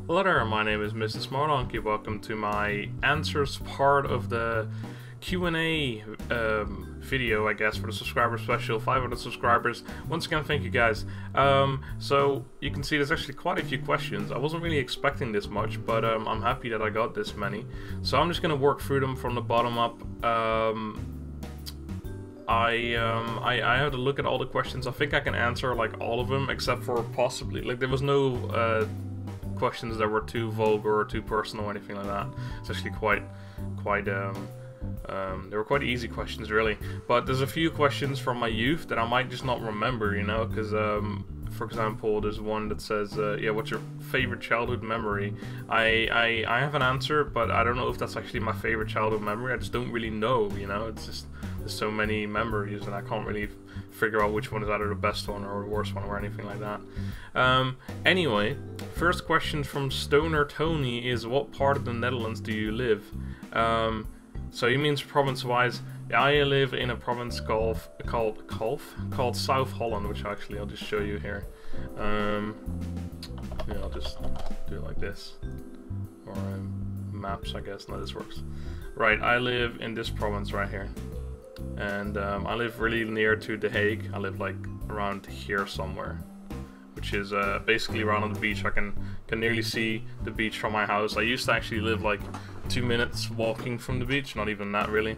Hello there, my name is Mr. Smartdonkey. Welcome to my answers part of the Q&A video, I guess, for the subscriber special, 500 subscribers. Once again, thank you guys. So you can see there's actually quite a few questions. I wasn't really expecting this much, but I'm happy that I got this many. So I'm just going to work through them from the bottom up. I had to look at all the questions. I think I can answer like all of them, except for possibly, like, there was no questions that were too vulgar or too personal or anything like that. It's actually they were quite easy questions, really. But there's a few questions from my youth that I might just not remember, you know, because for example, there's one that says, yeah, what's your favorite childhood memory? I have an answer, but I don't know if that's actually my favorite childhood memory. I just don't really know, you know. It's just, there's so many memories and I can't really figure out which one is either the best one or the worst one or anything like that. Anyway, first question from Stoner Tony is, what part of the Netherlands do you live? So he means province-wise. I live in a province called South Holland, which actually I'll just show you here. Yeah, I'll just do it like this, or maps, I guess. No, this works. Right, I live in this province right here, and I live really near to The Hague. I live like around here somewhere, which is basically around on the beach. I can nearly see the beach from my house. I used to actually live like 2 minutes walking from the beach, not even that really.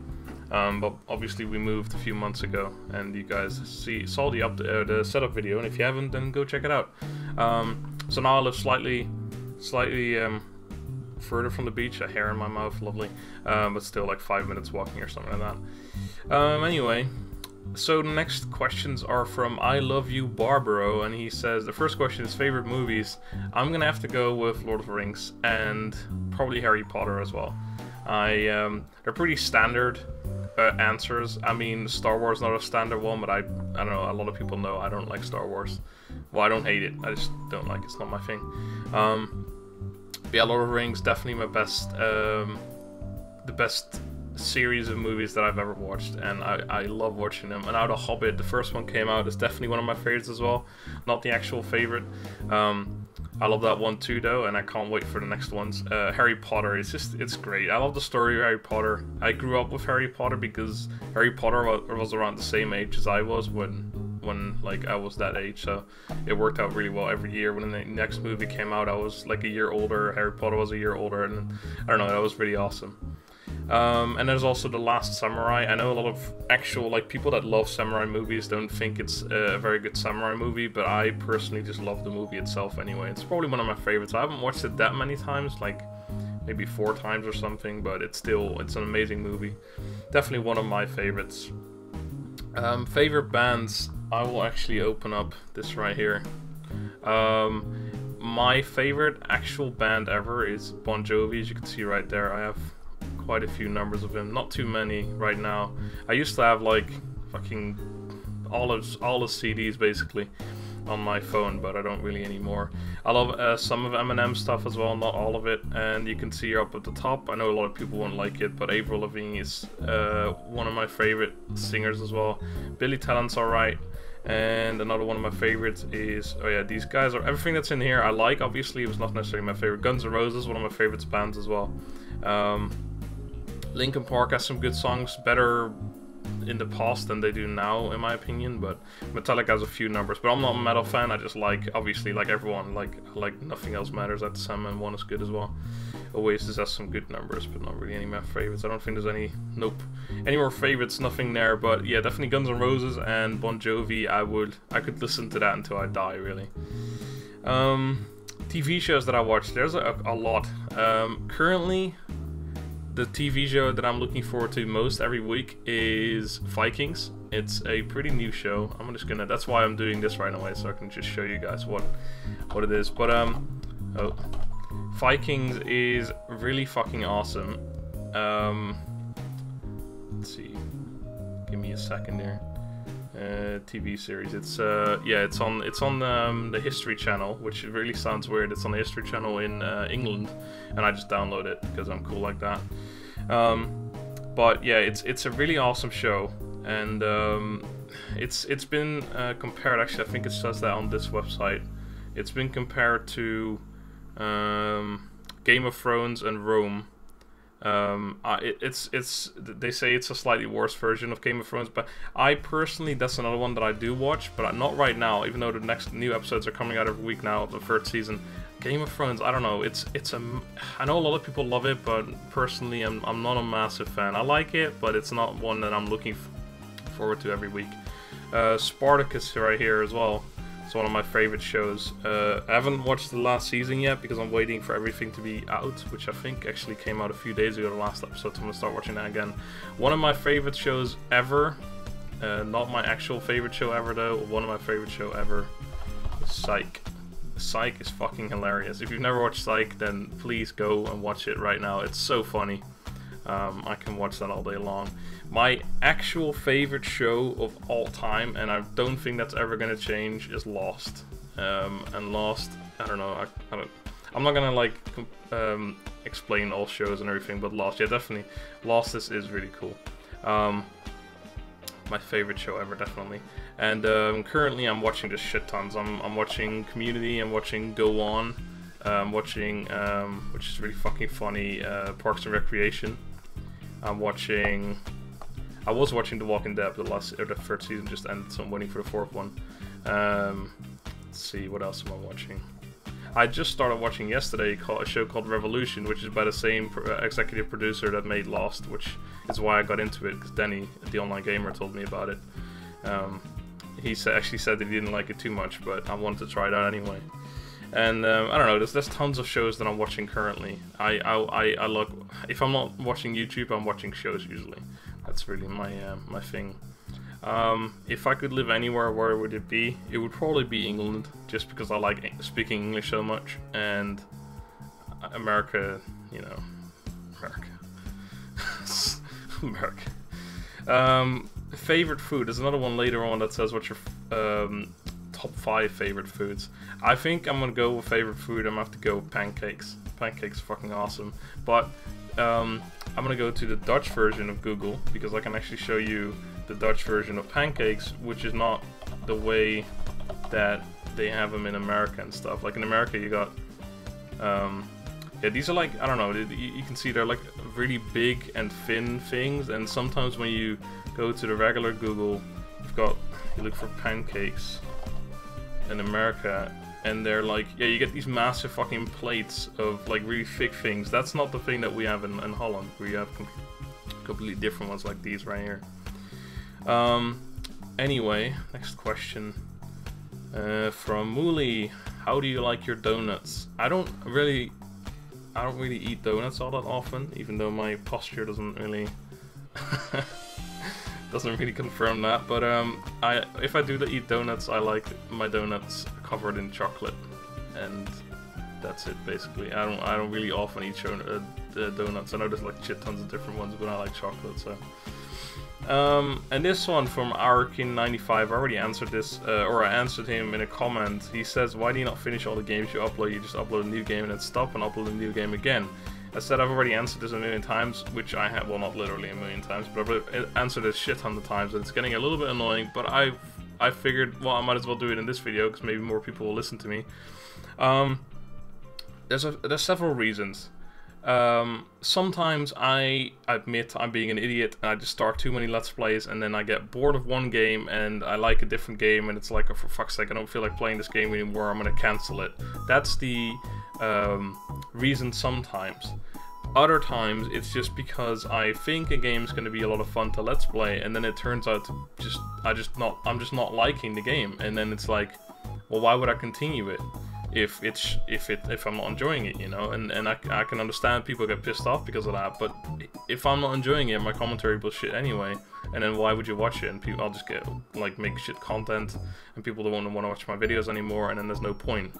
But obviously we moved a few months ago, and you guys saw the setup video, and if you haven't, then go check it out. So now I live slightly further from the beach. A hair in my mouth, lovely, but still like 5 minutes walking or something like that. Anyway, so the next questions are from I Love You Barbaro, and he says the first question is favorite movies. I'm gonna have to go with Lord of the Rings and probably Harry Potter as well. They're pretty standard answers. I mean, Star Wars is not a standard one, but I don't know, a lot of people know I don't like Star Wars. Well, I don't hate it, I just don't like it. It's not my thing. But yeah, Lord of the Rings, definitely my best, the best series of movies that I've ever watched, and I love watching them. And now The Hobbit, the first one came out, is definitely one of my favorites as well. Not the actual favorite. I love that one too, though, and I can't wait for the next ones. Harry Potter, it's great. I love the story of Harry Potter. I grew up with Harry Potter because Harry Potter was around the same age as I was when like I was that age, so it worked out really well. Every year when the next movie came out, I was like a year older. Harry Potter was a year older, and I don't know, that was really awesome. And there's also The Last Samurai. I know a lot of actual, like, people that love samurai movies don't think it's a very good samurai movie, but I personally just love the movie itself anyway. It's probably one of my favorites. I haven't watched it that many times, like maybe 4 times or something, but it's an amazing movie. Definitely one of my favorites. Favorite bands, I will actually open up this right here. My favorite actual band ever is Bon Jovi, as you can see right there. I have quite a few numbers of him, not too many right now. I used to have like fucking all the CDs basically on my phone, but I don't really anymore. I love some of Eminem stuff as well, not all of it, and you can see here up at the top, I know a lot of people won't like it, but Avril Lavigne is one of my favorite singers as well. Billy Talent's alright, and another one of my favorites is, oh yeah, these guys are, everything that's in here I like. Obviously it was not necessarily my favorite. Guns N' Roses, one of my favorites bands as well. Linkin Park has some good songs, better in the past than they do now, in my opinion, but Metallica has a few numbers. But I'm not a metal fan, I just like, obviously, like everyone, like Nothing Else Matters, that Sandman one is good as well. Oasis has some good numbers, but not really any of my favorites. I don't think there's any, any more favorites, nothing there, but yeah, definitely Guns N' Roses and Bon Jovi. I could listen to that until I die, really. TV shows that I watch, there's a lot. Currently, the TV show that I'm looking forward to most every week is Vikings. It's a pretty new show. I'm just gonna, that's why I'm doing this right away, so I can just show you guys what it is. But Vikings is really fucking awesome. Let's see, give me a second here. TV series. It's yeah, it's on the History Channel, which really sounds weird. It's on the History Channel in England, and I just download it because I'm cool like that. But yeah, it's a really awesome show, and it's been compared. Actually, I think it says that on this website. It's been compared to Game of Thrones and Rome. They say it's a slightly worse version of Game of Thrones, but I personally, that's another one that I do watch, but not right now, even though the next new episodes are coming out every week now, the third season. Game of Thrones, I don't know, I know a lot of people love it, but personally I'm not a massive fan. I like it, but it's not one that I'm looking forward to every week. Spartacus right here as well. It's one of my favorite shows. I haven't watched the last season yet because I'm waiting for everything to be out, which I think actually came out a few days ago, the last episode, so I'm going to start watching that again. One of my favorite shows ever, not my actual favorite show ever though, one of my favorite show ever is Psych. Psych is fucking hilarious. If you've never watched Psych, then please go and watch it right now. It's so funny. I can watch that all day long. My actual favorite show of all time, and I don't think that's ever gonna change, is Lost. And Lost, I don't know. I'm not gonna like explain all shows and everything, but Lost, yeah, definitely. Lost is really cool. My favorite show ever, definitely. And currently, I'm watching just shit tons. I'm watching Community. I'm watching Go On. I'm watching, which is really fucking funny, Parks and Recreation. I was watching The Walking Dead, the third season just ended, so I'm waiting for the fourth one. Let's see, what else am I watching? I just started watching yesterday a show called Revolution, which is by the same executive producer that made Lost, which is why I got into it, because Denny, the online gamer, told me about it. He actually said that he didn't like it too much, but I wanted to try it out anyway. And I don't know, there's tons of shows that I'm watching currently. I look, if I'm not watching YouTube, I'm watching shows usually. That's really my my thing. If I could live anywhere, where would it be? It would probably be England, just because I like speaking English so much. And America, you know, America. Favorite food. There's another one later on that says what's your top 5 favorite foods. I think I'm gonna go with favorite food. I'm gonna have to go with pancakes. Pancakes are fucking awesome. But I'm gonna go to the Dutch version of Google, because I can actually show you the Dutch version of pancakes, which is not the way that they have them in America and stuff. Like in America, you got yeah, these are like, I don't know, you can see they're like really big and thin things, and sometimes when you go to the regular Google, you look for pancakes in America, and they're like, yeah, you get these massive fucking plates of like really thick things. That's not the thing that we have in Holland. We have completely different ones like these right here. Anyway, next question from Mooley. How do you like your donuts? I don't really eat donuts all that often, even though my posture doesn't really confirm that. But if I do eat donuts, I like my donuts covered in chocolate, and that's it basically. I don't really often eat donuts. I know there's like shit tons of different ones, but I like chocolate. So and this one from Arkin95, I already answered this, or I answered him in a comment. He says, why do you not finish all the games you upload? You just upload a new game and then stop and upload a new game again. I said I've already answered this a million times, which I have, well, not literally a million times, but I've answered this shit ton of times, and it's getting a little bit annoying, but I figured, well, I might as well do it in this video, because maybe more people will listen to me. There's several reasons. Sometimes I admit I'm being an idiot and I just start too many Let's Plays, and then I get bored of one game and I like a different game, and it's like, oh, for fuck's sake, I don't feel like playing this game anymore, I'm gonna cancel it. That's the reason sometimes. Other times it's just because I think a game's gonna be a lot of fun to Let's Play, and then it turns out to I'm just not liking the game, and then it's like, well, why would I continue it if I'm not enjoying it, you know? And I can understand people get pissed off because of that, but if I'm not enjoying it, my commentary will shit anyway, and then why would you watch it? And I'll just get like make shit content, and people don't want to watch my videos anymore, and then there's no point.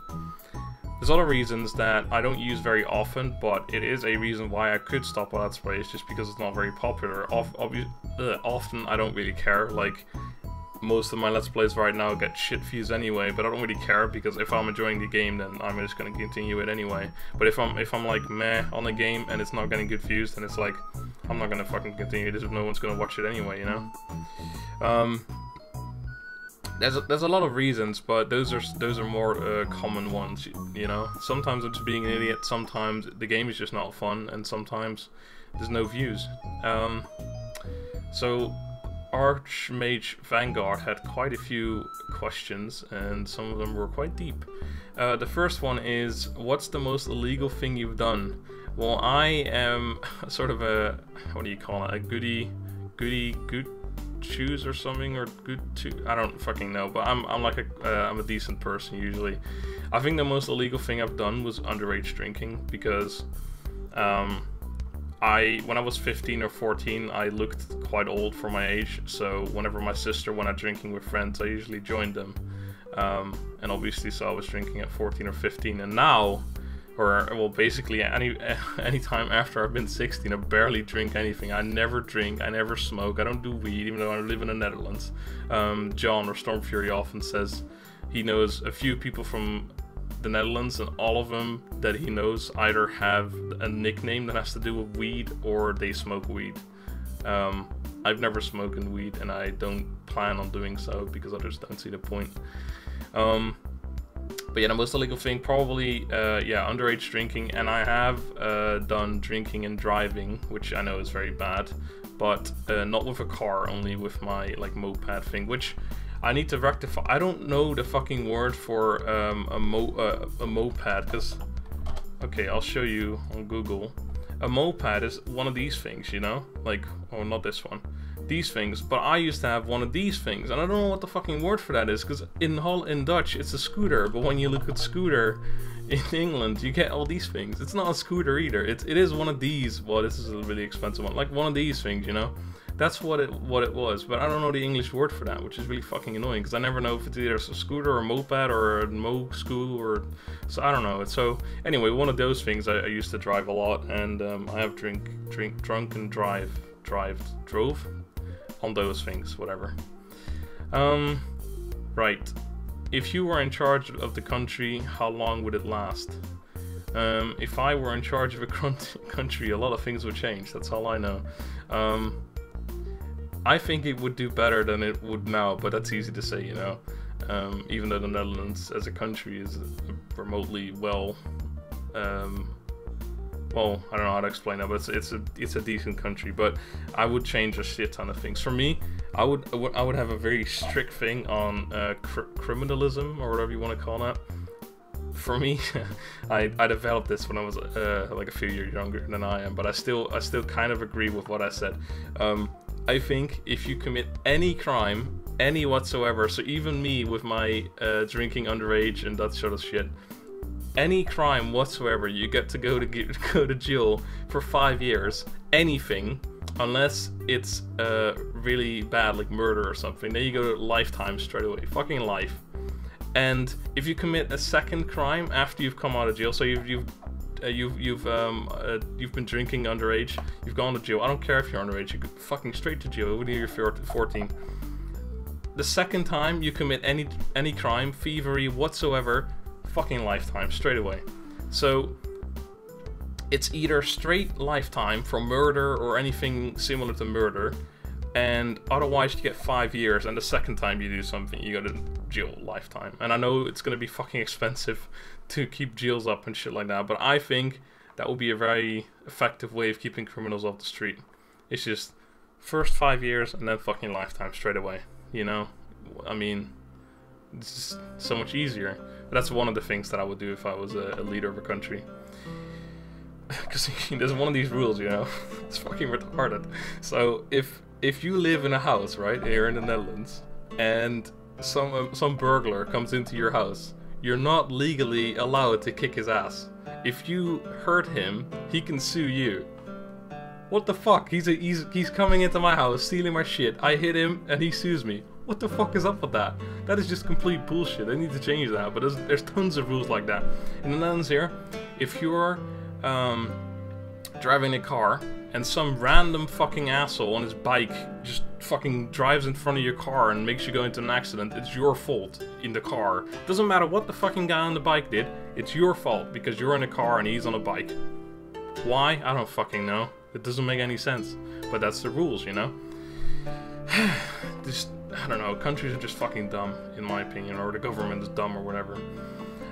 There's other reasons that I don't use very often, but it is a reason why I could stop a Let's Play. It's just because it's not very popular. Often I don't really care. Like, most of my Let's Plays right now get shit views anyway, but I don't really care, because if I'm enjoying the game, then I'm just gonna continue it anyway. But if I'm like meh on the game and it's not getting good views, then it's like, I'm not gonna fucking continue this if no one's gonna watch it anyway, you know? There's a lot of reasons, but those are more common ones. You know, sometimes I'm just being an idiot. Sometimes the game is just not fun, and sometimes there's no views. So Archmage Vanguard had quite a few questions, and some of them were quite deep. The first one is, what's the most illegal thing you've done? Well, I am sort of a, what do you call it, a goody good shoes or something, or good to, I don't fucking know, but I'm like I'm a decent person usually. I think the most illegal thing I've done was underage drinking, because when I was 15 or 14, I looked quite old for my age, so whenever my sister went out drinking with friends, I usually joined them. And obviously, so I was drinking at 14 or 15, and now, or well, basically any time after I've been 16, I barely drink anything. I never drink, I never smoke, I don't do weed, even though I live in the Netherlands. John, or Storm Fury, often says he knows a few people from the Netherlands, and all of them that he knows either have a nickname that has to do with weed, or they smoke weed. I've never smoked weed, and I don't plan on doing so, because I just don't see the point. But yeah, the most illegal thing, probably, yeah, underage drinking, and I have done drinking and driving, which I know is very bad, but not with a car, only with my, like, moped thing, which I need to rectify. I don't know the fucking word for a moped, because, okay, I'll show you on Google. A moped is one of these things, you know, like, oh, not this one, these things, but I used to have one of these things, and I don't know what the fucking word for that is, because in Dutch it's a scooter, but when you look at scooter in England, you get all these things. It's not a scooter either. It is one of these. Well, this is a really expensive one, like one of these things, you know. That's what it was, but I don't know the English word for that, which is really fucking annoying, because I never know if it's either a scooter or a moped or a mo-scoo, or so I don't know. So anyway, one of those things I used to drive a lot, and I have drunk and drove on those things, whatever. Right. If you were in charge of the country, how long would it last? If I were in charge of a country, a lot of things would change. That's all I know. I think it would do better than it would now, but that's easy to say, you know. Even though the Netherlands as a country is remotely well, well, I don't know how to explain that, but it's a decent country. But I would change a shit ton of things. For me, I would have a very strict thing on criminalism, or whatever you want to call that. For me, I developed this when I was like a few years younger than I am, but I still kind of agree with what I said. I think if you commit any crime, any whatsoever, so even me with my drinking underage and that sort of shit, any crime whatsoever, you get to go to jail for 5 years. Anything, unless it's really bad, like murder or something, then you go to lifetime straight away, fucking life. And if you commit a second crime after you've come out of jail, so you've been drinking underage, you've gone to jail. I don't care if you're underage, you go fucking straight to jail, even if you're 14. The second time you commit any crime, thievery whatsoever, fucking lifetime straight away. So it's either straight lifetime for murder or anything similar to murder, and otherwise you get 5 years, and the second time you do something, you go to jail lifetime. And I know it's gonna be fucking expensive to keep jails up and shit like that, but I think that would be a very effective way of keeping criminals off the street. It's just first 5 years and then fucking lifetime straight away, you know? I mean, it's just so much easier. But that's one of the things that I would do if I was a leader of a country. Because there's one of these rules, you know? It's fucking retarded. So if you live in a house, right, here in the Netherlands, and some burglar comes into your house, you're not legally allowed to kick his ass. If you hurt him, he can sue you. What the fuck? He's coming into my house, stealing my shit. I hit him, and he sues me. What the fuck is up with that? That is just complete bullshit. They need to change that. But there's tons of rules like that in the Netherlands here. If you're driving a car and some random fucking asshole on his bike just fucking drives in front of your car and makes you go into an accident, it's your fault in the car. Doesn't matter what the fucking guy on the bike did, it's your fault because you're in a car and he's on a bike. Why? I don't fucking know. It doesn't make any sense. But that's the rules, you know? just, I don't know, countries are just fucking dumb, in my opinion, or the government is dumb or whatever.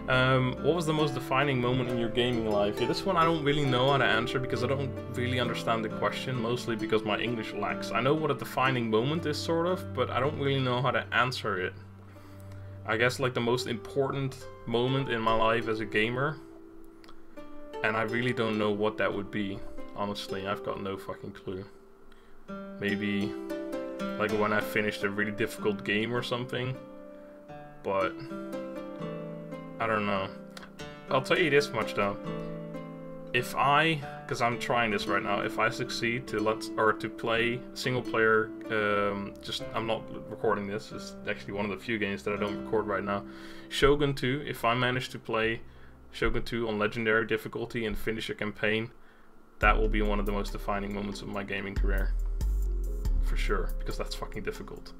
What was the most defining moment in your gaming life? Yeah, this one I don't really know how to answer because I don't really understand the question, mostly because my English lacks. I know what a defining moment is, sort of, but I don't really know how to answer it. I guess like the most important moment in my life as a gamer, and I really don't know what that would be, honestly. I've got no fucking clue. Maybe like when I finished a really difficult game or something, but I don't know. I'll tell you this much though. If because I'm trying this right now, if I succeed to play single player, I'm not recording this, it's actually one of the few games that I don't record right now. Shogun 2, if I manage to play Shogun 2 on legendary difficulty and finish a campaign, that will be one of the most defining moments of my gaming career. For sure, because that's fucking difficult.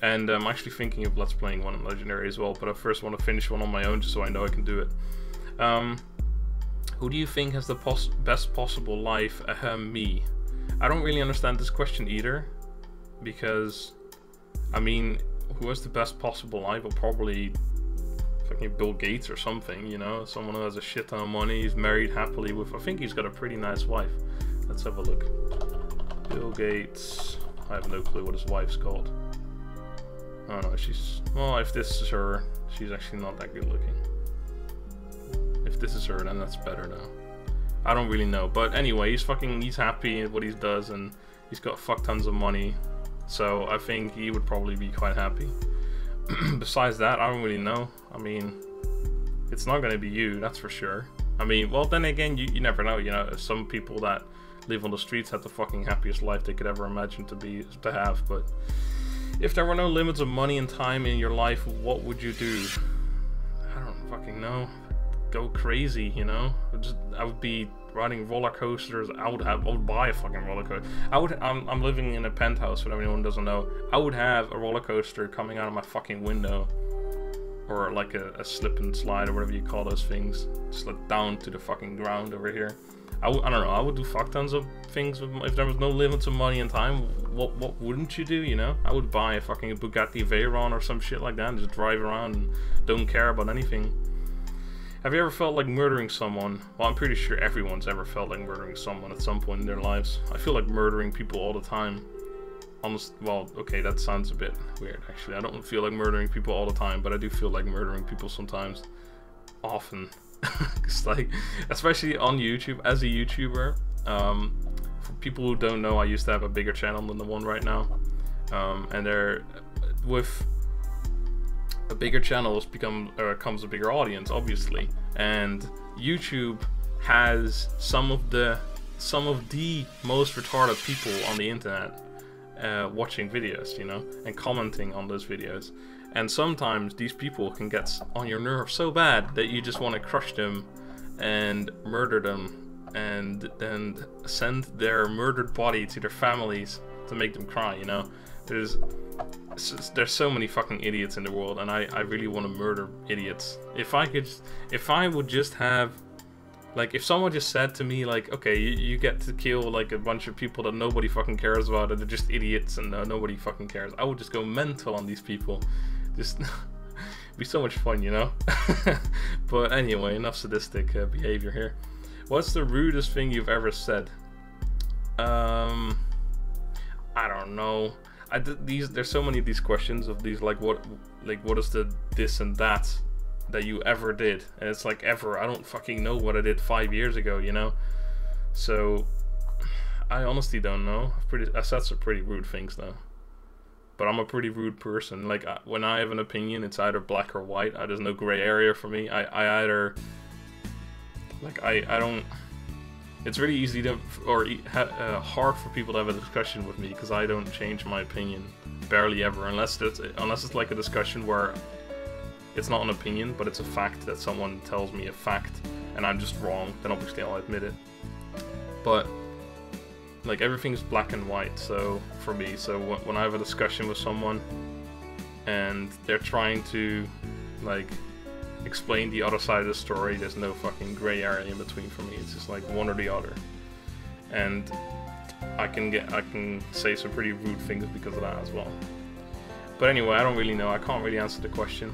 And I'm actually thinking of let's playing one on legendary as well, but I first want to finish one on my own just so I know I can do it. Who do you think has the best possible life? Me. I don't really understand this question either, because I mean, who has the best possible life? Well, probably fucking Bill Gates or something, you know, someone who has a shit ton of money, he's married happily with, I think he's got a pretty nice wife. Let's have a look. Bill Gates. I have no clue what his wife's called. Oh no, well, if this is her, she's actually not that good looking. If this is her, then that's better now. I don't really know, but anyway, he's happy at what he does, and he's got fuck tons of money, so I think he would probably be quite happy. Besides that, I don't really know. I mean, it's not gonna be you, that's for sure. I mean, well, then again, you never know, you know, some people that live on the streets have the fucking happiest life they could ever imagine to have, but if there were no limits of money and time in your life, what would you do? I don't fucking know. Go crazy, you know? I would be riding roller coasters. I would buy a fucking roller coaster. I'm living in a penthouse, for anyone who doesn't know. I would have a roller coaster coming out of my fucking window, or like a slip and slide or whatever you call those things, just like down to the fucking ground over here. I don't know, I would do fuck tons of things if there was no limits of money and time. What wouldn't you do, you know? I would buy a fucking Bugatti Veyron or some shit like that and just drive around and don't care about anything. Have you ever felt like murdering someone? Well, I'm pretty sure everyone's ever felt like murdering someone at some point in their lives. I feel like murdering people all the time. Well, okay, that sounds a bit weird, actually. I don't feel like murdering people all the time, but I do feel like murdering people sometimes. Often. Cause like, especially on YouTube, as a YouTuber, for people who don't know, I used to have a bigger channel than the one right now, and with a bigger channel comes a bigger audience, obviously, and YouTube has some of the most retarded people on the internet watching videos, you know, and commenting on those videos. And sometimes these people can get on your nerves so bad that you just want to crush them and murder them, and then send their murdered body to their families to make them cry, you know? There's so many fucking idiots in the world, and I really want to murder idiots. If I would just have, like, if someone just said to me, like, okay, you get to kill, like, a bunch of people that nobody fucking cares about, and they're just idiots, and nobody fucking cares, I would just go mental on these people. Just be so much fun, you know? But anyway, enough sadistic behavior here. What's the rudest thing you've ever said? I don't know. There's so many of these questions of these, like what is the this and that you ever did, and it's like ever. I don't fucking know what I did 5 years ago, you know. So I honestly don't know. I said some pretty rude things though. But I'm a pretty rude person. Like, when I have an opinion, it's either black or white. There's no gray area for me. I either, like, I don't. It's really easy to, or hard for people to have a discussion with me, because I don't change my opinion barely ever, unless it's like a discussion where it's not an opinion, but it's a fact that someone tells me a fact, and I'm just wrong. Then obviously I'll admit it. But like, everything's black and white, so for me, so when I have a discussion with someone and they're trying to, like, explain the other side of the story, there's no fucking gray area in between for me. It's just like one or the other. And I can say some pretty rude things because of that as well. But anyway, I don't really know. I can't really answer the question.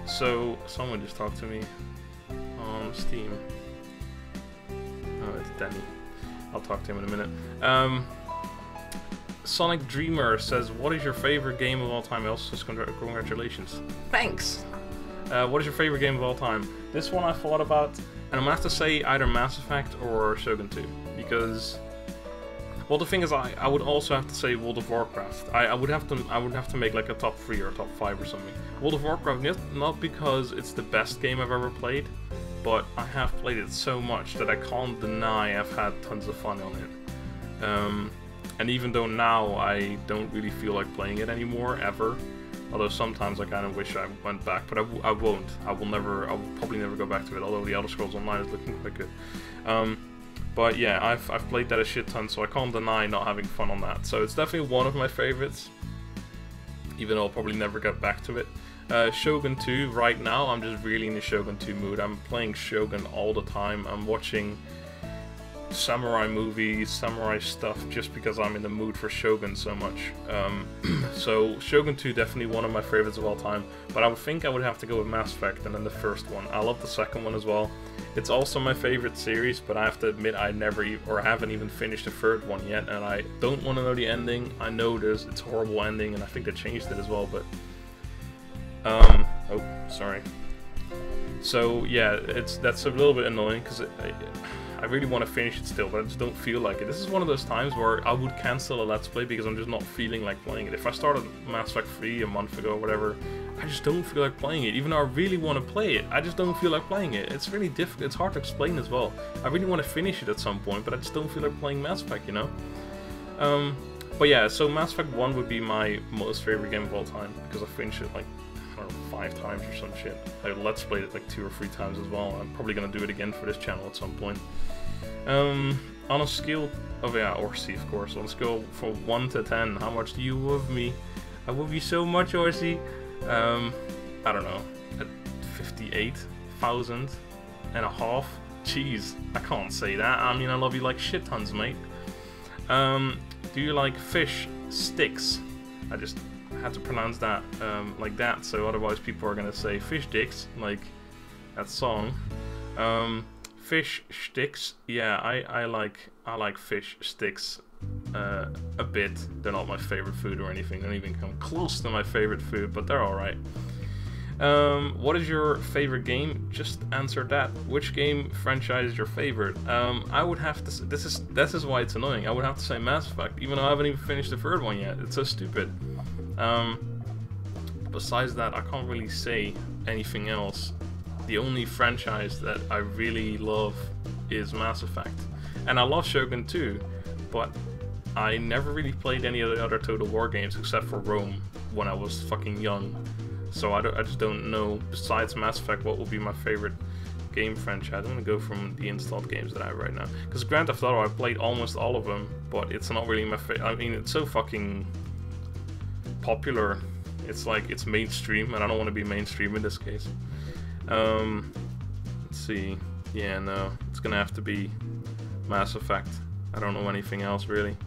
So someone just talked to me on Steam. Oh, it's Danny. I'll talk to him in a minute. Sonic Dreamer says, "What is your favorite game of all time?" Also says, "Congratulations." Thanks. What is your favorite game of all time? This one I thought about, and I'm gonna have to say either Mass Effect or Shogun 2, because, well, the thing is, I would also have to say World of Warcraft. I would have to make like a top 3 or top 5 or something. World of Warcraft, not because it's the best game I've ever played, but I have played it so much that I can't deny I've had tons of fun on it. And even though now I don't really feel like playing it anymore, ever, although sometimes I kind of wish I went back, but I won't. I will probably never go back to it, although the Elder Scrolls Online is looking quite good. But yeah, I've played that a shit ton, so I can't deny not having fun on that. So it's definitely one of my favorites, even though I'll probably never get back to it. Shogun 2, right now, I'm just really in the Shogun 2 mood. I'm playing Shogun all the time. I'm watching samurai movies, samurai stuff, just because I'm in the mood for Shogun so much. So Shogun 2 definitely one of my favorites of all time, but I would think I would have to go with Mass Effect and then the first one. I love the second one as well. It's also my favorite series, but I have to admit I haven't even finished the third one yet, and I don't want to know the ending. I know it's a horrible ending, and I think they changed it as well, but oh, sorry. So yeah, that's a little bit annoying, because I really want to finish it still, but I just don't feel like it. This is one of those times where I would cancel a Let's Play because I'm just not feeling like playing it. If I started Mass Effect 3 a month ago or whatever, I just don't feel like playing it. Even though I really want to play it, I just don't feel like playing it. It's really difficult. It's hard to explain as well. I really want to finish it at some point, but I just don't feel like playing Mass Effect, you know? But yeah, so Mass Effect 1 would be my most favorite game of all time, because I finished it like, I don't know, 5 times or some shit. I Let's Played it like 2 or 3 times as well. I'm probably gonna do it again for this channel at some point. On a scale of, yeah, Orsi, of course, on a scale from 1 to 10, how much do you love me? I love you so much, Orsi. I don't know, at 58,000 and a half. Jeez, I can't say that. I mean, I love you like shit tons, mate. Do you like fish sticks? I just had to pronounce that like that, so otherwise people are gonna say fish dicks, like that song. Fish sticks, yeah, I like fish sticks a bit. They're not my favorite food or anything. They don't even come close to my favorite food, but they're alright. What is your favorite game? Just answer that. Which game franchise is your favorite? I would have to say, this is why it's annoying. I would have to say Mass Effect, even though I haven't even finished the third one yet. It's so stupid. Besides that, I can't really say anything else. The only franchise that I really love is Mass Effect. And I love Shogun 2, but I never really played any of the other Total War games except for Rome when I was fucking young. So I just don't know, besides Mass Effect, what will be my favorite game franchise. I'm gonna go from the installed games that I have right now. Because Grand Theft Auto, I played almost all of them, but it's not really my favorite. I mean, it's so fucking popular. It's like, it's mainstream, and I don't want to be mainstream in this case. Let's see. Yeah, no, it's gonna have to be Mass Effect. I don't know anything else really.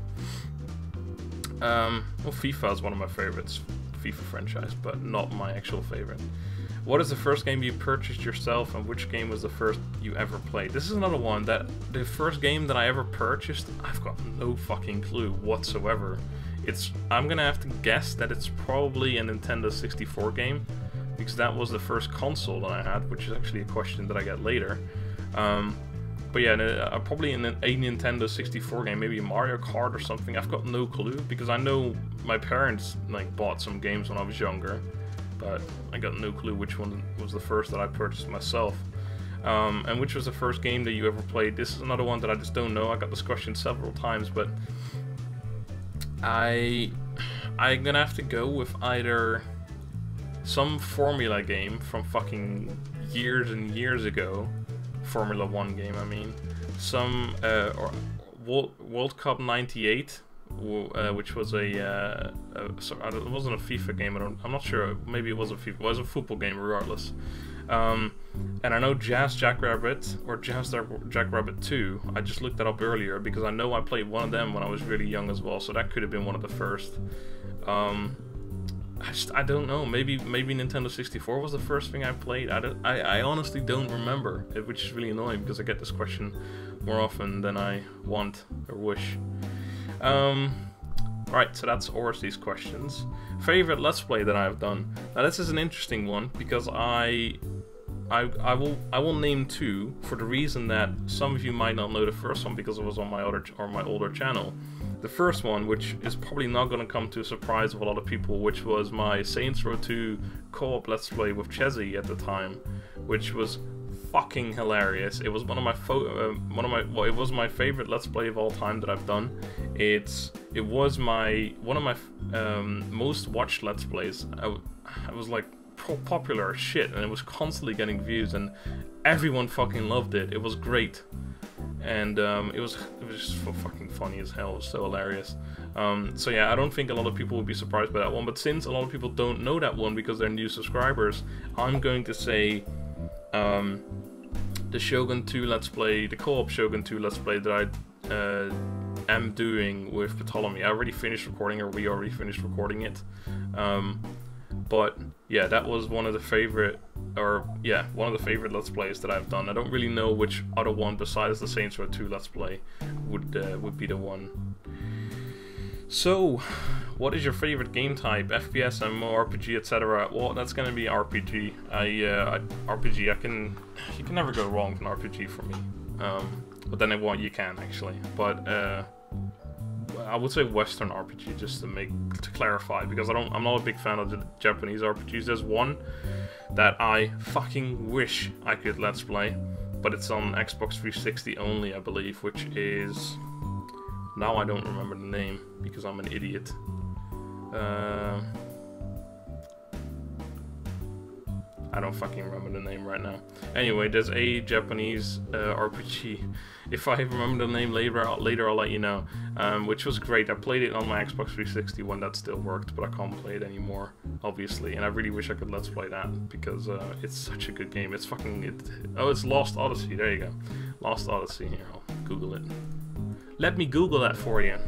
Well, FIFA is one of my favorites, FIFA franchise, but not my actual favorite. What is the first game you purchased yourself, and which game was the first you ever played? This is another one that the first game that I ever purchased, I've got no fucking clue whatsoever. I'm gonna have to guess that it's probably a Nintendo 64 game, because that was the first console that I had, which is actually a question that I get later. But yeah, probably in a Nintendo 64 game, maybe Mario Kart or something. I've got no clue, because I know my parents like bought some games when I was younger, but I got no clue which one was the first that I purchased myself. And which was the first game that you ever played? This is another one that I just don't know. I got this question several times, but I'm gonna have to go with either some Formula game from fucking years and years ago, Formula 1 game, I mean, some or World Cup '98, which was it wasn't a FIFA game. I'm not sure. Maybe it was a FIFA. It was a football game, regardless. And I know Jazz Jackrabbit, or Jazz Jackrabbit 2, I just looked that up earlier because I know I played one of them when I was really young as well, so that could have been one of the first. I don't know, maybe Nintendo 64 was the first thing I played. I honestly don't remember, which is really annoying because I get this question more often than I want or wish. Right, so that's these questions. Favorite Let's Play that I've done. Now this is an interesting one because I will name two for the reason that some of you might not know the first one because it was on my older channel. The first one, which is probably not going to come to a surprise of a lot of people, which was my Saints Row 2 co-op Let's Play with Chezzy at the time, which was fucking hilarious. It was one of my favorite Let's Play of all time that I've done. It was one of my most watched Let's Plays. I was like popular as shit, and it was constantly getting views, and everyone fucking loved it. It was great. And it was just so fucking funny as hell. It was so hilarious. So yeah, I don't think a lot of people would be surprised by that one, but since a lot of people don't know that one because they're new subscribers, I'm going to say the Shogun 2 Let's Play, the co-op Shogun 2 Let's Play that I am doing with Ptolemy. I already finished recording, or we already finished recording it. But yeah, that was one of the favorite Let's Plays that I've done. I don't really know which other one besides the Saints Row 2 Let's Play would be the one. So, what is your favorite game type? FPS, MMO, RPG, etc. Well, that's gonna be RPG. RPG. You can never go wrong with an RPG for me. But then you can actually. But I would say Western RPG just to clarify, because I'm not a big fan of the Japanese RPGs. There's one that I fucking wish I could Let's Play, but it's on Xbox 360 only, I believe, which is... Now I don't remember the name, because I'm an idiot. I don't fucking remember the name right now. Anyway, there's a Japanese RPG. If I remember the name later I'll let you know. Which was great. I played it on my Xbox 360 when that still worked, but I can't play it anymore, obviously. And I really wish I could Let's Play that, because it's such a good game. It's it's Lost Odyssey. There you go. Lost Odyssey. Here, I'll Google it. Let me Google that for you.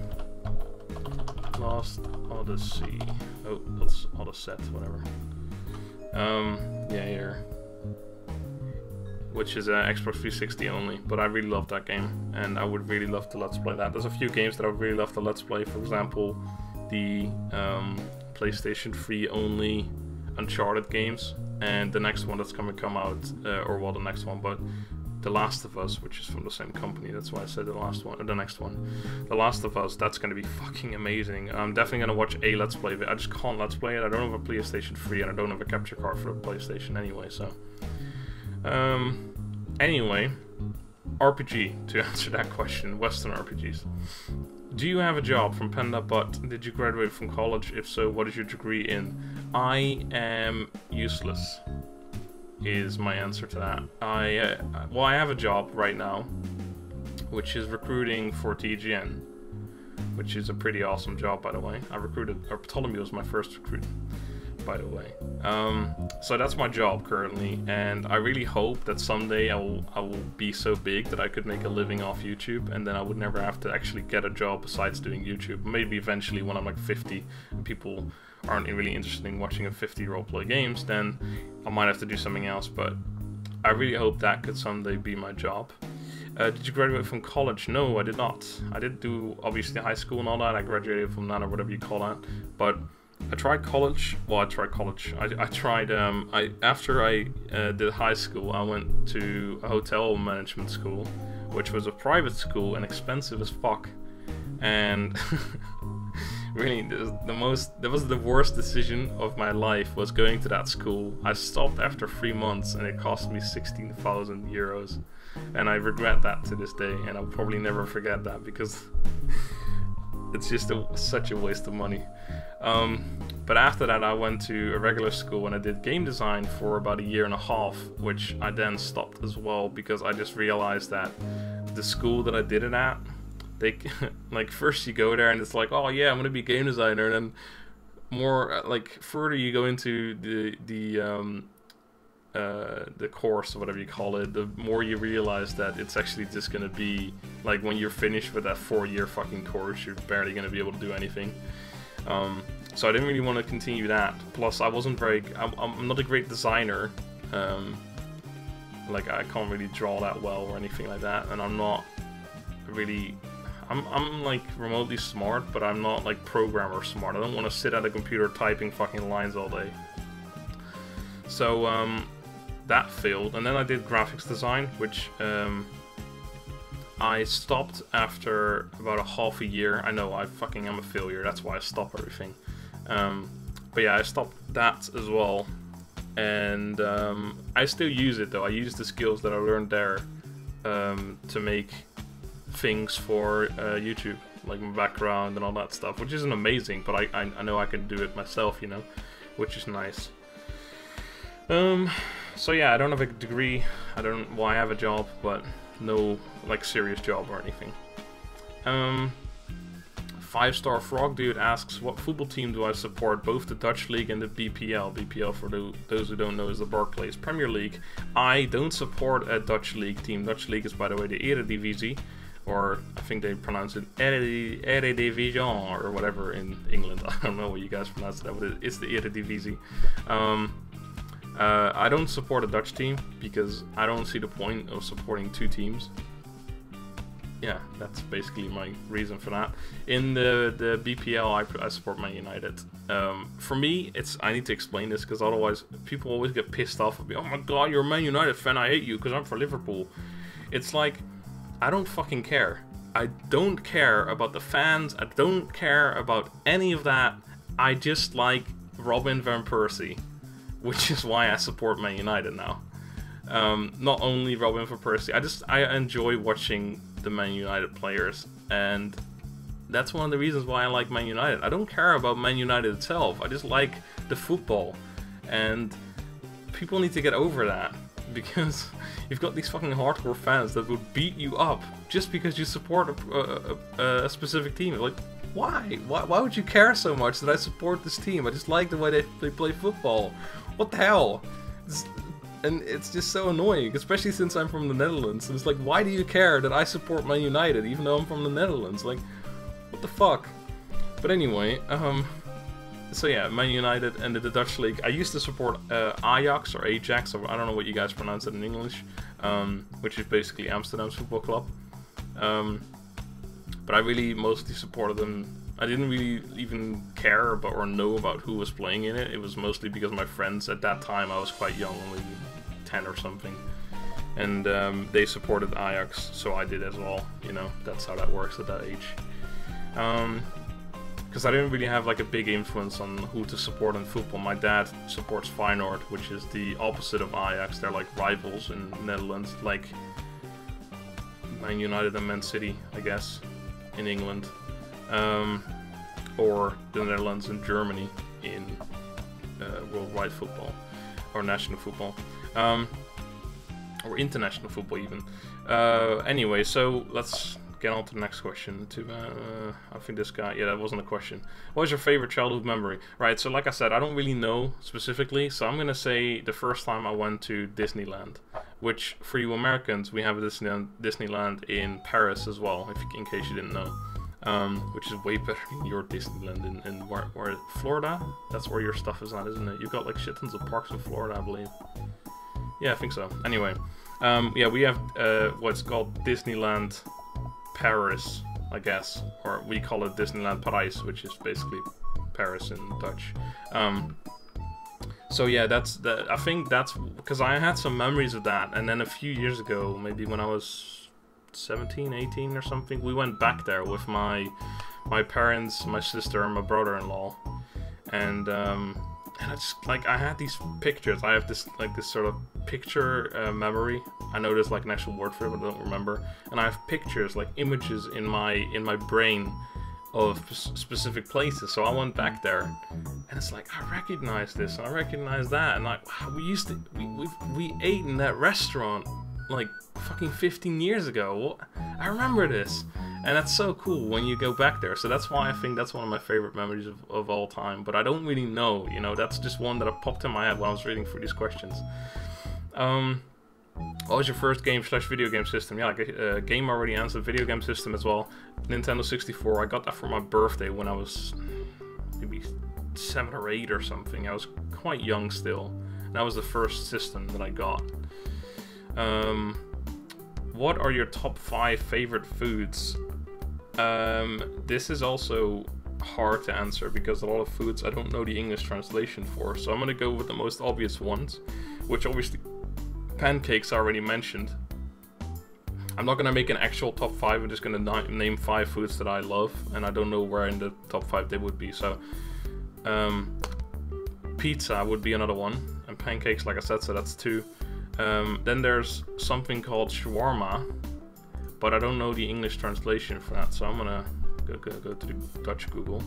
Lost Odyssey. Oh, that's Odyssey, whatever. Yeah, here. Which is Xbox 360 only, but I really love that game, and I would really love to Let's Play that. There's a few games that I would really love to Let's Play, for example, the PlayStation 3 only Uncharted games, and the next one that's going to come out, the next one, but The Last of Us, which is from the same company, that's why I said the next one. The Last of Us, that's going to be fucking amazing. I'm definitely going to watch a Let's Play of it. I just can't Let's Play it. I don't have a PlayStation 3, and I don't have a capture card for the PlayStation anyway, so... Anyway, RPG, to answer that question, Western RPGs. Do you have a job? From Panda Butt. Did you graduate from college? If so, what is your degree in? I am useless, is my answer to that. I have a job right now, which is recruiting for TGN, which is a pretty awesome job, by the way. Ptolemy was my first recruit, by the way. So that's my job currently, and I really hope that someday I will be so big that I could make a living off YouTube, and then I would never have to actually get a job besides doing YouTube. Maybe eventually when I'm like 50 and people aren't really interested in watching a 50-year-old play games, then I might have to do something else, but I really hope that could someday be my job. Did you graduate from college? No, I did not. I did do, obviously, high school and all that. I graduated from that, or whatever you call that, but I tried college. Well, I tried college. After I did high school, I went to a hotel management school, which was a private school and expensive as fuck. And really, that was the worst decision of my life, was going to that school. I stopped after 3 months, and it cost me 16,000 euros, and I regret that to this day, and I'll probably never forget that, because it's just such a waste of money. But after that, I went to a regular school and I did game design for about 1.5 years, which I then stopped as well, because I just realized that the school that I did it at, they like, first you go there and it's like, oh yeah, I'm gonna be a game designer, and then more like further you go into the the course or whatever you call it, the more you realize that it's actually just gonna be like when you're finished with that 4-year fucking course, you're barely gonna be able to do anything. So I didn't really want to continue that. Plus, I wasn't I'm not a great designer. Like I can't really draw that well or anything like that, and I'm not really. I'm like remotely smart, but I'm not like programmer smart. I don't want to sit at a computer typing fucking lines all day. So that failed, and then I did graphics design, which I stopped after about a half a year. I know I fucking am a failure. That's why I stop everything. But yeah, I stopped that as well, and I still use it though. I use the skills that I learned there to make things for YouTube, like my background and all that stuff, which isn't amazing, but I know I can do it myself, you know, which is nice. So yeah, I don't have a degree. Well, I have a job, but no like serious job or anything. 5-Star Frog Dude asks, what football team do I support? Both the Dutch League and the BPL. BPL, for those who don't know, is the Barclays Premier League. I don't support a Dutch League team. Dutch League is, by the way, the Eredivisie, or I think they pronounce it Eredivisie or whatever in England. I don't know what you guys pronounce it, but it's the Eredivisie. I don't support a Dutch team because I don't see the point of supporting 2 teams. Yeah, that's basically my reason for that. In the BPL, I support Man United. For me, I need to explain this because otherwise people always get pissed off at me. Oh my god, you're a Man United fan, I hate you because I'm for Liverpool. It's like, I don't fucking care. I don't care about the fans. I don't care about any of that. I just like Robin van Persie, which is why I support Man United now. Not only Robin van Persie, I enjoy watching the Man United players, and that's one of the reasons why I like Man United. I don't care about Man United itself, I just like the football, and people need to get over that, because you've got these fucking hardcore fans that would beat you up just because you support a specific team. Like, why? Why would you care so much that I support this team? I just like the way they play football. What the hell? And it's just so annoying, especially since I'm from the Netherlands. And it's like, why do you care that I support Man United even though I'm from the Netherlands? Like, what the fuck? But anyway, so yeah, Man United and the Dutch League. I used to support Ajax or Ajax, or I don't know what you guys pronounce it in English, which is basically Amsterdam's football club. But I really mostly supported them. I didn't really even care about or know about who was playing in it. It was mostly because my friends at that time, I was quite young, only 10 or something, and they supported Ajax, so I did as well. You know, that's how that works at that age. Because I didn't really have like a big influence on who to support in football. My dad supports Feyenoord, which is the opposite of Ajax. They're like rivals in the Netherlands, like Man United and Man City, I guess, in England. Or the Netherlands and Germany in worldwide football, or national football, or international football even. Anyway, so let's get on to the next question. I think this guy, yeah, that wasn't a question. What was your favorite childhood memory? Right, so like I said, I don't really know specifically, so I'm gonna say the first time I went to Disneyland, which for you Americans, we have a Disneyland in Paris as well, in case you didn't know. Which is way better than your Disneyland in where Florida? That's where your stuff is at, isn't it? You've got like shit tons of parks in Florida, I believe. Yeah, I think so. Anyway, yeah, we have what's called Disneyland Paris, I guess, or we call it Disneyland Parijs, which is basically Paris in Dutch. So yeah, I think that's because I had some memories of that, and then a few years ago, maybe when I was 17, 18 or something, we went back there with my parents, my sister, and my brother-in-law, and I just like, I had these pictures. I have this sort of picture memory. I know there's like an actual word for it, but I don't remember. And I have pictures, like images in my brain of specific places. So I went back there, and it's like, I recognize this and I recognize that, and like, wow, we ate in that restaurant like fucking 15 years ago. I remember this, and that's so cool when you go back there. So that's why I think that's one of my favorite memories of all time. But I don't really know, you know, that's just one that popped in my head when I was reading through these questions. What was your first game / video game system? Yeah, like game already answered. Video game system as well. Nintendo 64. I got that for my birthday when I was maybe 7 or 8 or something. I was quite young still. That was the first system that I got. What are your top 5 favorite foods? This is also hard to answer because a lot of foods I don't know the English translation for. So I'm gonna go with the most obvious ones, which obviously pancakes I already mentioned. I'm not gonna make an actual top 5. I'm just gonna name 5 foods that I love, and I don't know where in the top 5 they would be. So pizza would be another one, and pancakes, like I said, so that's 2. Then there's something called shawarma, but I don't know the English translation for that, so I'm gonna go to the Dutch Google.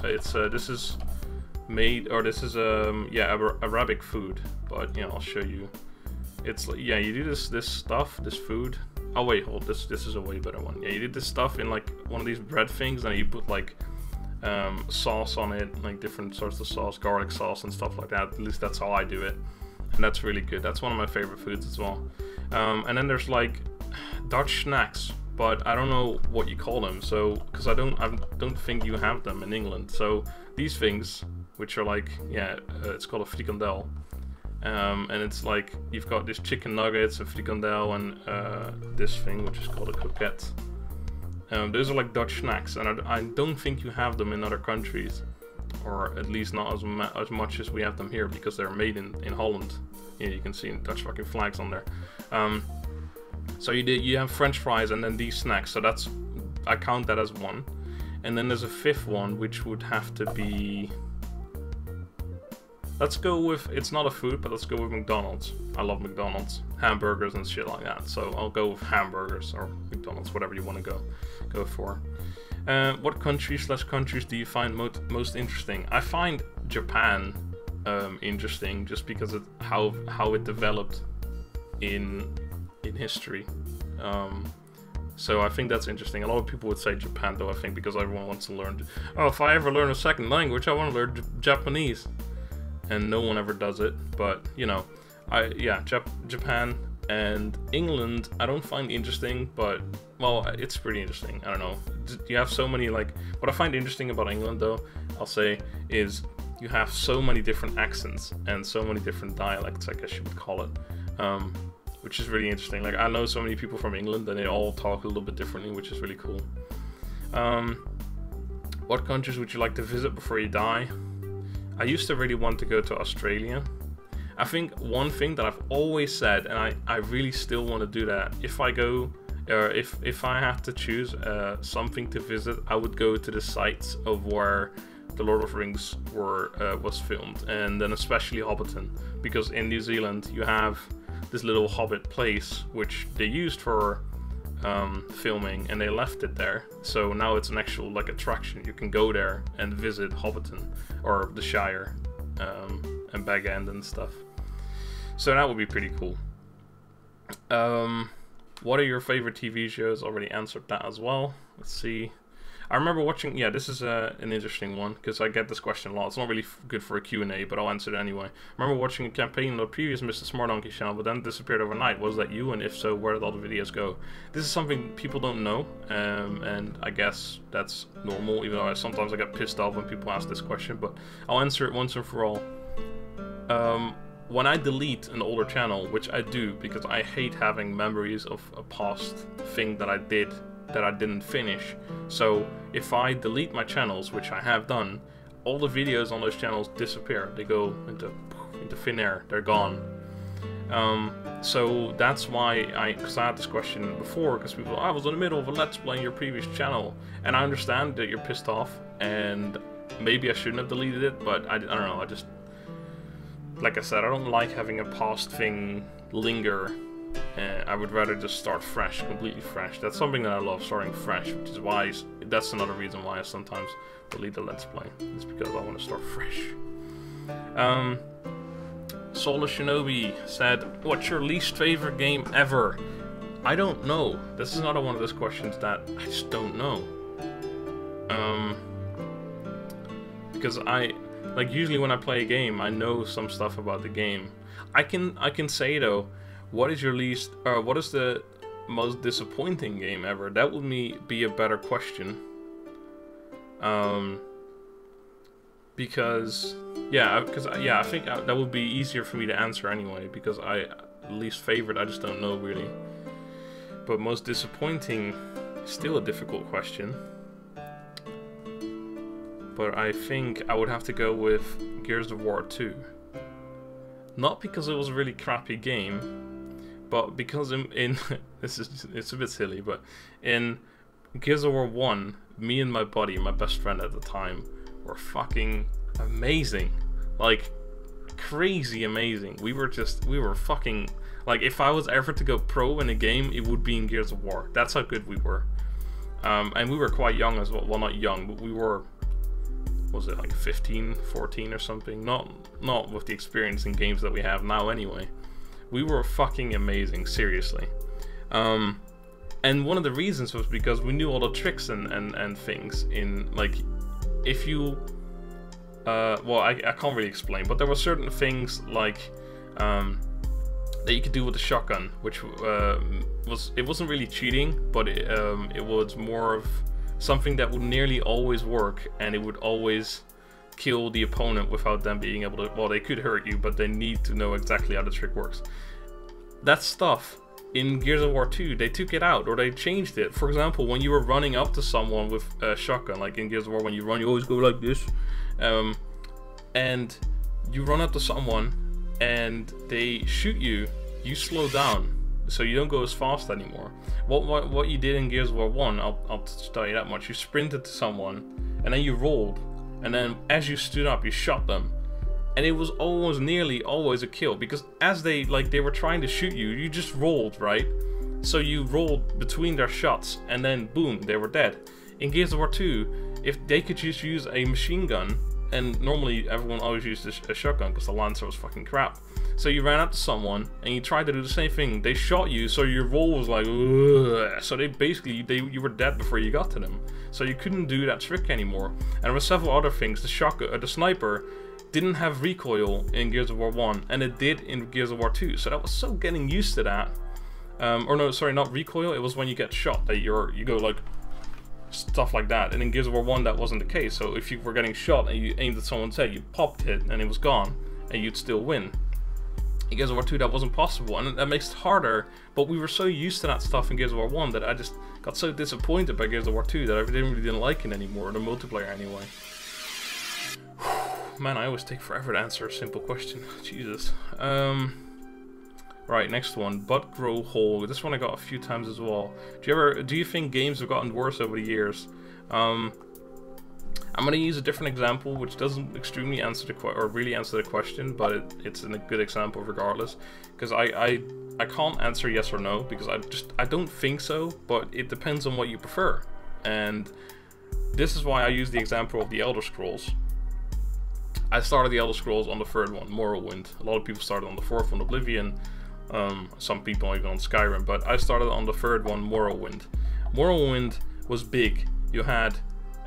It's this is made, or this is yeah, Arabic food, but yeah, I'll show you. It's like, yeah, you do this food. Oh wait, hold, this is a way better one. Yeah, you did this stuff in like one of these bread things, and you put like sauce on it, like different sorts of sauce, garlic sauce and stuff like that. At least that's how I do it, and that's really good. That's one of my favorite foods as well. And then there's like Dutch snacks, but I don't know what you call them. So because I don't think you have them in England. So these things, which are like, yeah, it's called a frikandel. And it's like you've got this chicken nuggets, a frikandel, and this thing which is called a croquette. Those are like Dutch snacks, and I don't think you have them in other countries, or at least not as much as we have them here, because they're made in Holland. Yeah, you can see Dutch fucking flags on there. So you have French fries and then these snacks, so that's, I count that as 1. And then there's a 5th one, which would have to be, let's go with, it's not a food, but let's go with McDonald's. I love McDonald's, hamburgers and shit like that. So I'll go with hamburgers or McDonald's, whatever you want to go for. What countries do you find most interesting? I find Japan interesting, just because of how it developed in history. So I think that's interesting. A lot of people would say Japan, though, I think, because everyone wants to learn. Oh, if I ever learn a second language, I want to learn Japanese. And no one ever does it, but you know, Japan and England I don't find interesting, but well, it's pretty interesting. I don't know. You have so many, like, what I find interesting about England, though, I'll say, is you have so many different accents and so many different dialects, I guess you would call it, which is really interesting. Like, I know so many people from England and they all talk a little bit differently, which is really cool. What countries would you like to visit before you die? I used to really want to go to Australia. I think one thing that I've always said, and I really still want to do that, if I go, if I have to choose something to visit, I would go to the sites of where the Lord of the Rings was filmed, and then especially Hobbiton, because in New Zealand you have this little Hobbit place which they used for filming, and they left it there, so now it's an actual like attraction. You can go there and visit Hobbiton or the Shire and Bag End and stuff, so that would be pretty cool. What are your favorite TV shows? Already answered that as well. Let's see. I remember watching, yeah, this is an interesting one, because I get this question a lot. It's not really good for a Q&A, but I'll answer it anyway. I remember watching a campaign on the previous Mr. Smart Donkey channel, but then it disappeared overnight. Was that you? And if so, where did all the videos go? This is something people don't know, and I guess that's normal, even though sometimes I get pissed off when people ask this question, but I'll answer it once and for all. When I delete an older channel, which I do, because I hate having memories of a past thing that I did that I didn't finish. So if I delete my channels, which I have done, all the videos on those channels disappear. They go into thin air. They're gone. So that's why because I had this question before, because people, I was in the middle of a Let's Play in your previous channel, and I understand that you're pissed off, and maybe I shouldn't have deleted it, but I don't know. I just, like I said, I don't like having a past thing linger. I would rather just start fresh, completely fresh. That's something that I love, starting fresh, which is why, that's another reason why I sometimes delete the Let's Play. It's because I want to start fresh. Solar Shinobi said, what's your least favorite game ever? I don't know. This is another one of those questions that I just don't know. Because Like, usually when I play a game, I know some stuff about the game. I can say though, what is the most disappointing game ever? That would be a better question. Because I think that would be easier for me to answer anyway, because least favorite, I just don't know really. But most disappointing, still a difficult question. But I think I would have to go with Gears of War 2. Not because it was a really crappy game, but because in it's a bit silly, but in Gears of War 1, me and my buddy, my best friend at the time, were fucking amazing. Like, crazy amazing. We were fucking, like, if I was ever to go pro in a game, it would be in Gears of War. That's how good we were. And we were quite young as well. Well, not young, but we were, was it like 15, 14 or something? Not with the experience in games that we have now anyway. We were fucking amazing, seriously. And one of the reasons was because we knew all the tricks and things in, like, if you well, I can't really explain, but there were certain things like that you could do with the shotgun, which wasn't really cheating, but it was more of something that would nearly always work, and it would always kill the opponent without them being able to. Well, they could hurt you, but they need to know exactly how the trick works. That stuff in Gears of War 2, they took it out, or they changed it. For example, when you were running up to someone with a shotgun, like in Gears of War, when you run, you always go like this, and you run up to someone and they shoot you, you slow down, so you don't go as fast anymore. What you did in Gears of War 1, I'll tell you that much. You sprinted to someone, and then you rolled, and then as you stood up, you shot them. And it was almost nearly always a kill, because as they were trying to shoot you, you just rolled, right? So you rolled between their shots, and then boom, they were dead. In Gears of War 2, if they could just use a machine gun, and normally everyone always used a shotgun because the Lancer was fucking crap. So you ran up to someone and you tried to do the same thing. They shot you, so your roll was like, ugh. So they basically, you were dead before you got to them. So you couldn't do that trick anymore. And there were several other things. The sniper didn't have recoil in Gears of War 1, and it did in Gears of War 2. So that was so getting used to that. Or no, sorry, not recoil. It was when you get shot that you go like stuff like that. And in Gears of War 1, that wasn't the case. So if you were getting shot and you aimed at someone's head, you popped it and it was gone, and you'd still win. In Gears of War 2, that wasn't possible, and that makes it harder. But we were so used to that stuff in Gears of War 1 that I just got so disappointed by Gears of War 2 that I really didn't like it anymore, the multiplayer anyway. Man, I always take forever to answer a simple question. Jesus. Right, next one. Butt grow hole. This one I got a few times as well. Do you think games have gotten worse over the years? I'm gonna use a different example, which doesn't extremely answer really answer the question, but it's a good example regardless. Because I can't answer yes or no, because I don't think so, but it depends on what you prefer. And this is why I use the example of the Elder Scrolls. I started the Elder Scrolls on the third one, Morrowind. A lot of people started on the fourth one, Oblivion. Some people even on Skyrim, but I started on the third one, Morrowind. Morrowind was big. You had,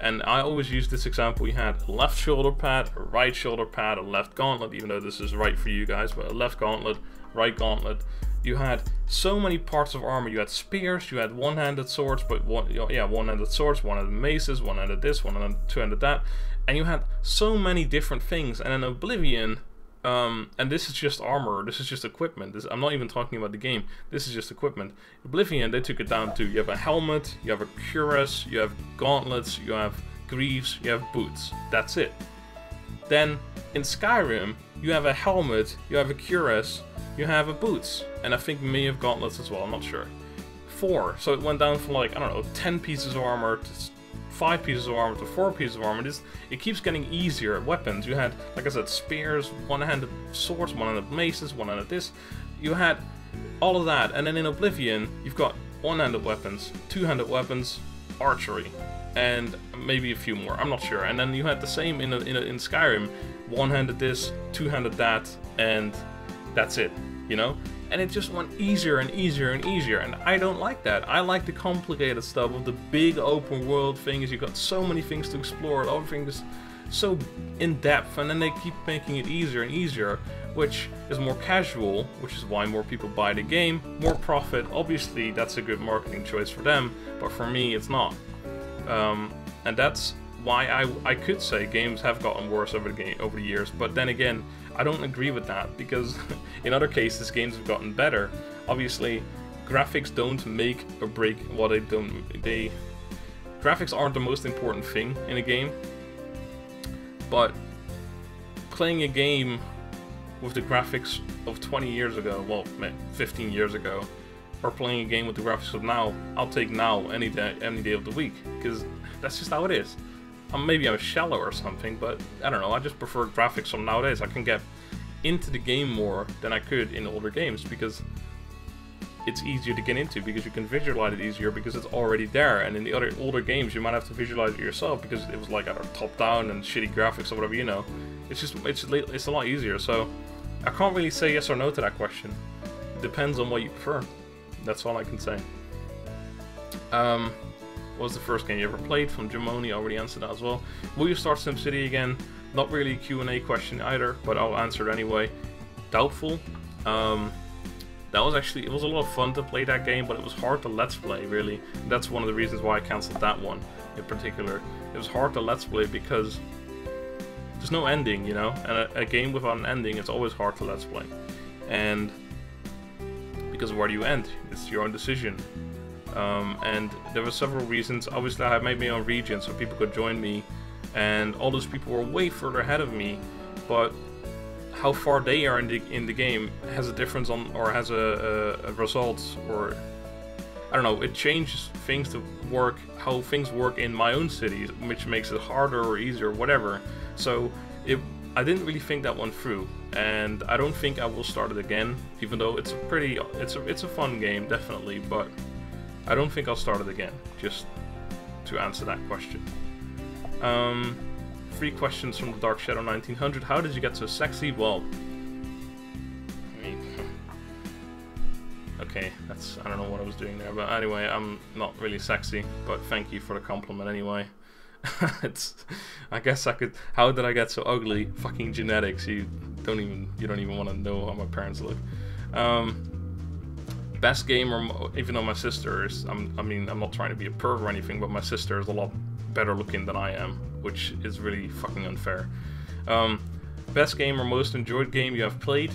and I always use this example, you had a left shoulder pad, a right shoulder pad, a left gauntlet, even though this is right for you guys, but a left gauntlet, right gauntlet. You had so many parts of armor. You had spears, you had one-handed swords, but one-handed swords, one-handed maces, one-handed this, one-handed, two-handed that. And you had so many different things. And in Oblivion, and this is just armor, this is just equipment. I'm not even talking about the game. This is just equipment. Oblivion, they took it down to, you have a helmet, you have a cuirass, you have gauntlets, you have greaves, you have boots. That's it. Then in Skyrim, you have a helmet, you have a cuirass, you have a boots, and I think maybe have gauntlets as well, I'm not sure. 4, so it went down from like, I don't know, 10 pieces of armor to 5 pieces of armor to 4 pieces of armor. It keeps getting easier. Weapons, you had, like I said, spears, one-handed swords, one-handed maces, one-handed this. You had all of that, and then in Oblivion, you've got one-handed weapons, two-handed weapons, archery, and maybe a few more, I'm not sure. And then you had the same in Skyrim, one-handed this, two-handed that, and that's it, you know? And it just went easier and easier and easier, and I don't like that. I like the complicated stuff of the big open world things. You got so many things to explore, everything is so in depth, and then they keep making it easier and easier, which is more casual, which is why more people buy the game, more profit. Obviously, that's a good marketing choice for them, but for me, it's not. And that's why I could say games have gotten worse over the years, but then again, I don't agree with that, because in other cases, games have gotten better. Obviously, graphics don't make or break what they don't. Graphics aren't the most important thing in a game, but playing a game with the graphics of 20 years ago, well, 15 years ago, or playing a game with the graphics of now, I'll take now any day of the week, because that's just how it is. Maybe I'm shallow or something, but I don't know, I just prefer graphics from nowadays. I can get into the game more than I could in older games, because it's easier to get into, because you can visualize it easier because it's already there. And in the other older games, you might have to visualize it yourself because it was like either top down and shitty graphics or whatever, you know. It's a lot easier. So I can't really say yes or no to that question. It depends on what you prefer. That's all I can say. What was the first game you ever played? From Jamoni, I already answered that as well. Will you start SimCity again? Not really a Q&A question either, but I'll answer it anyway. Doubtful. That was actually, it was a lot of fun to play that game, but it was hard to let's play, really. That's one of the reasons why I cancelled that one in particular. It was hard to let's play because there's no ending, you know? And a game without an ending, it's always hard to let's play. And because where do you end? It's your own decision. And there were several reasons. Obviously, I had made my own region so people could join me, and all those people were way further ahead of me, but how far they are in the game has a difference on, or has a result, or I don't know, it changes things to work, how things work in my own cities, which makes it harder or easier, whatever. So I didn't really think that one through, and I don't think I will start it again, even though it's a fun game, definitely, but I don't think I'll start it again, just to answer that question. 3 questions from the Dark Shadow 1900. How did you get so sexy? Well, I mean, okay, I don't know what I was doing there, but anyway, I'm not really sexy, but thank you for the compliment anyway. I guess I could, how did I get so ugly? Fucking genetics, you don't even want to know how my parents look. Best game, or even though my sister is, I'm not trying to be a perv or anything, but my sister is a lot better looking than I am, which is really fucking unfair. Best game or most enjoyed game you have played?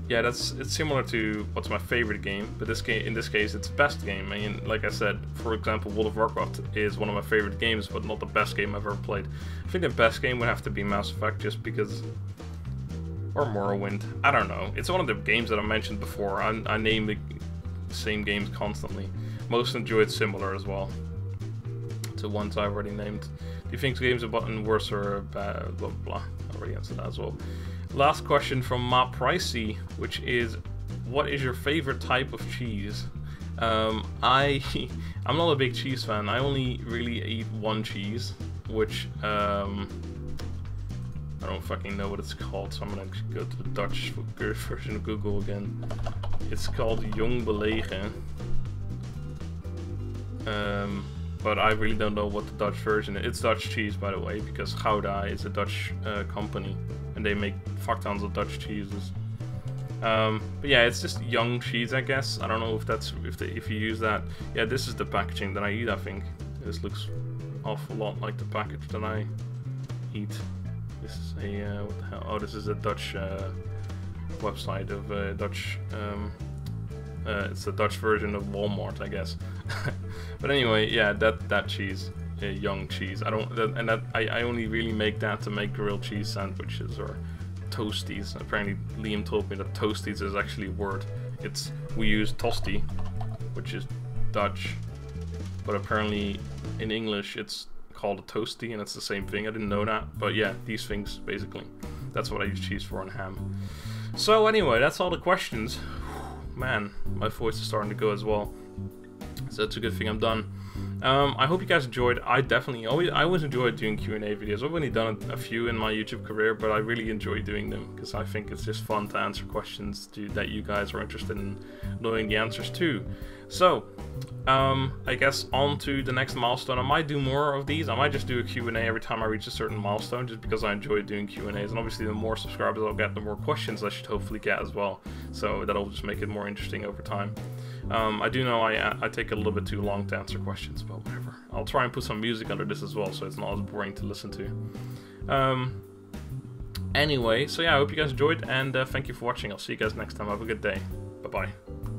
Yeah, it's similar to what's my favorite game, but in this case, it's best game. I mean, like I said, for example, World of Warcraft is one of my favorite games, but not the best game I've ever played. I think the best game would have to be Mass Effect, just because, or Morrowind. I don't know. It's one of the games that I mentioned before. I name the same games constantly. Most enjoyed similar as well to ones I already named. Do you think games are gotten worse or bad? Blah blah. I already answered that as well. Last question from Ma Pricey, which is, what is your favorite type of cheese? I'm not a big cheese fan. I only really eat one cheese, which I don't fucking know what it's called, so I'm gonna go to the Dutch version of Google again. It's called Jong Belegen. But I really don't know what the Dutch version is. It's Dutch cheese, by the way, because Gouda is a Dutch company, and they make fuck tons of Dutch cheeses. But yeah, it's just young cheese, I guess. I don't know if that's if you use that. Yeah, this is the packaging that I eat. I think this looks awful lot like the package that I eat. This is a what the hell? Oh, this is a Dutch website of Dutch. It's the Dutch version of Walmart, I guess. But anyway, yeah, that cheese, young cheese. I only really make that to make grilled cheese sandwiches or toasties. Apparently, Liam told me that toasties is actually a word. We use tosti, which is Dutch, but apparently in English it's called a toasty, and it's the same thing. I didn't know that, but yeah, these things basically. That's what I use cheese for, and ham. So anyway, that's all the questions. Man, my voice is starting to go as well. So it's a good thing I'm done. I hope you guys enjoyed. I always enjoy doing Q&A videos. I've only done a few in my YouTube career, but I really enjoy doing them because I think it's just fun to answer questions that you guys are interested in knowing the answers to. So, I guess on to the next milestone. I might do more of these. I might just do a Q&A every time I reach a certain milestone, just because I enjoy doing Q&As. And obviously, the more subscribers I'll get, the more questions I should hopefully get as well. So that'll just make it more interesting over time. I do know I take a little bit too long to answer questions, but whatever. I'll try and put some music under this as well, so it's not as boring to listen to. Anyway, so yeah, I hope you guys enjoyed, and thank you for watching. I'll see you guys next time. Have a good day. Bye-bye.